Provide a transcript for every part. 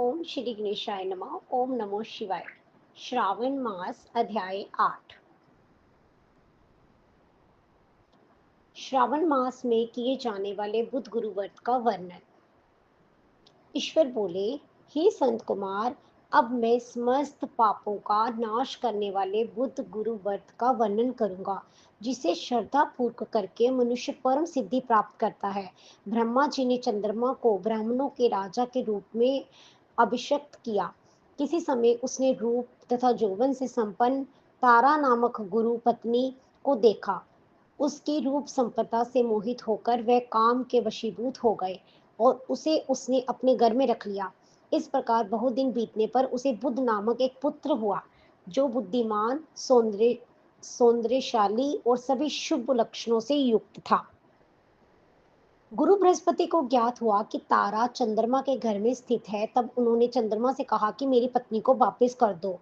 ओम श्री गणेशाय नमः। ओम नमो शिवाय। श्रावण मास अध्याय 8। श्रावण मास में किए जाने वाले बुध गुरु व्रत का वर्णन। ईश्वर बोले, हे संत कुमार, अब मैं समस्त पापों का नाश करने वाले बुध गुरु व्रत का वर्णन करूंगा, जिसे श्रद्धा पूर्वक करके मनुष्य परम सिद्धि प्राप्त करता है। ब्रह्मा जी ने चंद्रमा को ब्राह्मणों के राजा के रूप में अभिषिक्त किया। किसी समय उसने रूप तथा यौवन से संपन्न तारा नामक गुरु पत्नी को देखा। उसकी रूप संपदा से मोहित होकर वह काम के वशीभूत हो गए और उसे उसने अपने घर में रख लिया। इस प्रकार बहुत दिन बीतने पर उसे बुध नामक एक पुत्र हुआ, जो बुद्धिमान, सौंदर्यशाली और सभी शुभ लक्षणों से युक्त था। गुरु बृहस्पति को ज्ञात हुआ कि तारा चंद्रमा के घर में स्थित है। तब उन्होंने चंद्रमा से कहा कि मेरी पत्नी को वापस कर दो।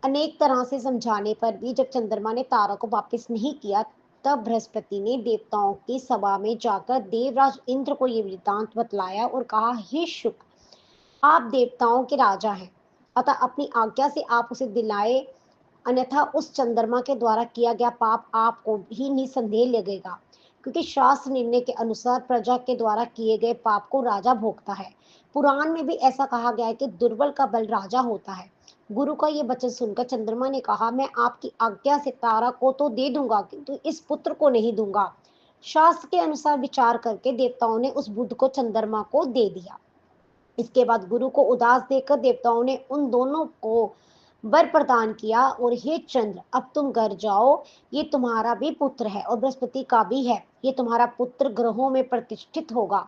अनेक तरह से समझाने पर भी जब चंद्रमा ने तारा को वापस नहीं किया, तब बृहस्पति ने देवताओं की सभा में जाकर देवराज इंद्र को ये वृत्तांत बतलाया और कहा, हे शुक, आप देवताओं के राजा हैं, अतः अपनी आज्ञा से आप उसे दिलाए, अन्यथा उस चंद्रमा के द्वारा किया गया पाप आपको ही निसंदेह लगेगा, क्योंकि शास्त्र निर्णय के अनुसार प्रजा के द्वारा किए गए पाप को राजा भोगता है। पुराण में भी ऐसा कहा गया है कि दुर्बल का बल राजा होता है। गुरु का ये वचन सुनकर चंद्रमा ने कहा, मैं आपकी आज्ञा से तारा को तो दे दूंगा, किंतु इस पुत्र को नहीं दूंगा। शास्त्र के अनुसार विचार करके देवताओं ने उस बुद्ध को चंद्रमा को दे दिया। इसके बाद गुरु को उदास देखकर देवताओं ने उन दोनों को वर प्रदान किया और हे चंद्र, अब तुम घर जाओ, ये तुम्हारा भी पुत्र है और बृहस्पति का भी है। ये तुम्हारा पुत्र ग्रहों में प्रतिष्ठित होगा।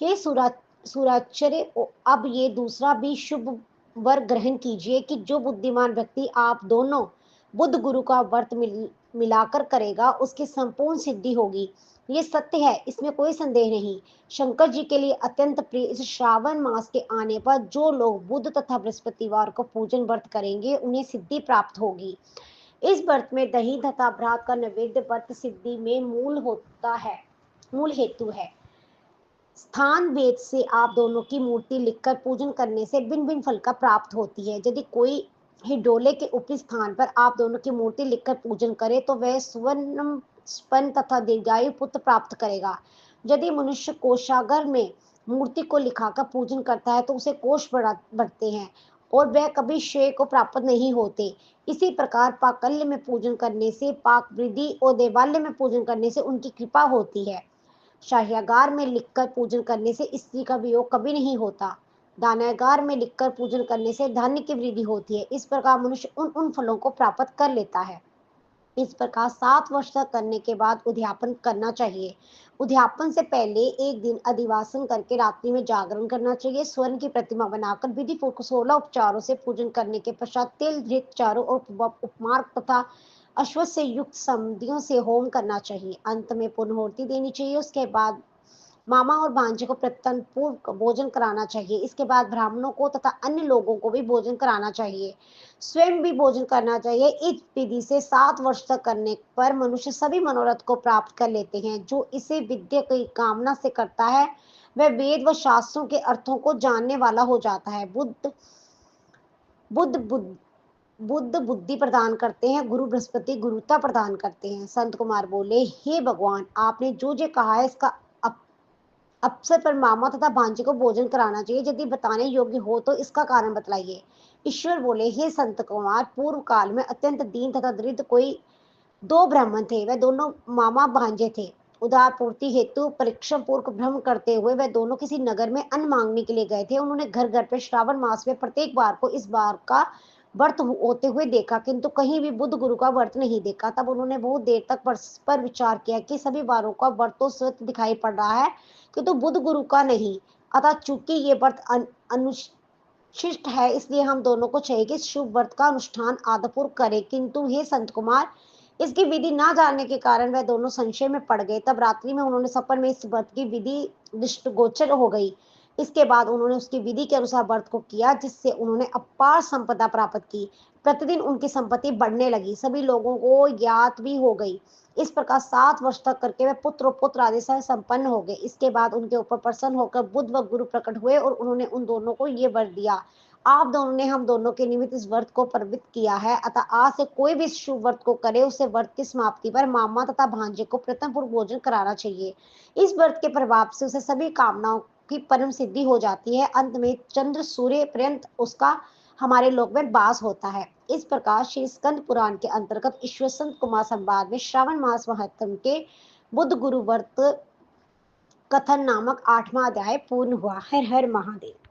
हे सुराचार्य, अब ये दूसरा भी शुभ वर ग्रहण कीजिए कि जो बुद्धिमान व्यक्ति आप दोनों बुद्ध गुरु का व्रत मिलाकर करेगा, उसकी संपूर्ण सिद्धि होगी। ये सत्य है, इसमें कोई संदेह नहीं। शंकर जी के लिए अत्यंत प्रिय इस श्रावण मास के आने पर जो लोग बुध तथा बृहस्पतिवार को पूजन व्रत करेंगे, उन्हें सिद्धि प्राप्त होगी। इस व्रत में दही तथा भ्रात का नैवेद्य व्रत सिद्धि में मूल हेतु है। स्थान भेद से आप दोनों की मूर्ति लिखकर पूजन करने से भिन्न भिन्न फल का प्राप्त होती है। यदि कोई हिडोले के ऊपरी स्थान पर आप दोनों की मूर्ति लिखकर पूजन करे तो वह सुवर्ण स्पन तथा दीर्घायु पुत्र प्राप्त करेगा। यदि मनुष्य कोषागार में मूर्ति को लिखाकर पूजन करता है तो उसे कोष बढ़ते हैं और वह कभी श्रेय को प्राप्त नहीं होते। इसी प्रकार पाकल्य में पूजन करने से पाक वृद्धि और देवालय में पूजन करने से उनकी कृपा होती है। शय्यागार में लिखकर पूजन करने से स्त्री का वियोग कभी नहीं होता। दानागार में लिखकर पूजन करने से धान्य की वृद्धि होती है। इस प्रकार मनुष्य उन फलों को प्राप्त कर लेता है। इस प्रकार 7 वर्ष तक करने के बाद उद्यापन करना चाहिए। उद्यापन से पहले एक दिन अधिवासन करके रात्रि में जागरण करना चाहिए। स्वर्ण की प्रतिमा बनाकर विधि पूर्वक 16 उपचारों से पूजन करने के पश्चात तिल धृत चारों और उपमार्ग तथा अश्वत्थ से युक्त समधियों से होम करना चाहिए। अंत में पूर्णाहुति देनी चाहिए। उसके बाद मामा और भांजे को प्रत्यन पूर्व भोजन कराना चाहिए। इसके बाद ब्राह्मणों को तथा अन्य लोगों को भी भोजन कराना चाहिए। स्वयं भी भोजन करना चाहिए। इस विधि से 7 वर्ष तक करने पर मनुष्य सभी मनोरथ को प्राप्त कर लेते हैं। जो इसे विद्या की कामना से करता है, वह वेद व शास्त्रों के अर्थों को जानने वाला हो जाता है। बुद्ध बुद्ध बुद्ध बुद्ध बुद्धि प्रदान करते हैं, गुरु बृहस्पति गुरुता प्रदान करते हैं। संत कुमार बोले, हे भगवान, आपने जो कहा है इसका अवसर पर मामा तथा भांजे को भोजन कराना चाहिए। यदि बताने योग्य हो तो इसका कारण बतलाइए। ईश्वर बोले, हे संत कुमार, पूर्व काल में अत्यंत दीन तथा दरिद्र कोई 2 ब्राह्मण थे। वह दोनों मामा भांजे थे। उदार पूर्ति हेतु परिश्रम पूर्वक भ्रमण करते हुए वह दोनों किसी नगर में अन्न मांगने के लिए गए थे। उन्होंने घर घर पे श्रावण मास में प्रत्येक बार को इस बार का व्रत होते हुए देखा, किंतु कहीं भी बुध गुरु का व्रत नहीं देखा। तब उन्होंने बहुत देर तक पर विचार किया कि सभी बारों का व्रत तो सत्य दिखाई पड़ रहा है, किंतु बुध गुरु का नहीं। अतः चूंकि ये व्रत अनुशिष्ट है, इसलिए हम दोनों को चाहिए कि शुभ व्रत का अनुष्ठान आदरपूर्वक करें। किंतु हे संत कुमार, इसकी विधि ना जानने के कारण वह दोनों संशय में पड़ गए। तब रात्रि में उन्होंने सपन में इस व्रत की विधि दृष्टिगोचर हो गई। इसके बाद उन्होंने उसकी विधि के अनुसार व्रत को किया, जिससे उन्होंने अपार संपदा प्राप्त की। प्रतिदिन उनकी संपत्ति बढ़ने लगी, सभी लोगों को ज्ञात भी हो गई। इस प्रकार 7 वर्ष तक करके वे पुत्र और पुत्र आदि से संपन्न हो गए। इसके बाद उनके ऊपर प्रसन्न होकर बुद्ध व गुरु प्रकट हुए और उन्होंने उन दोनों को ये वर दिया, आप दोनों ने हम दोनों के निमित्त इस व्रत को प्रवृत्त किया है, अतः आज से कोई भी शुभ व्रत को करे, उसे व्रत की समाप्ति पर मामा तथा भांजे को प्रथम पूर्व भोजन कराना चाहिए। इस व्रत के प्रभाव से उसे सभी कामनाओं की परम सिद्धि हो जाती है। अंत में चंद्र सूर्य पर्यंत उसका हमारे लोक में वास होता है। इस प्रकार श्री स्कंद पुराण के अंतर्गत ईश्वर संत कुमार संवाद में श्रावण मास महात्म के बुद्ध गुरु व्रत कथन नामक 8वां अध्याय पूर्ण हुआ। हर हर महादेव।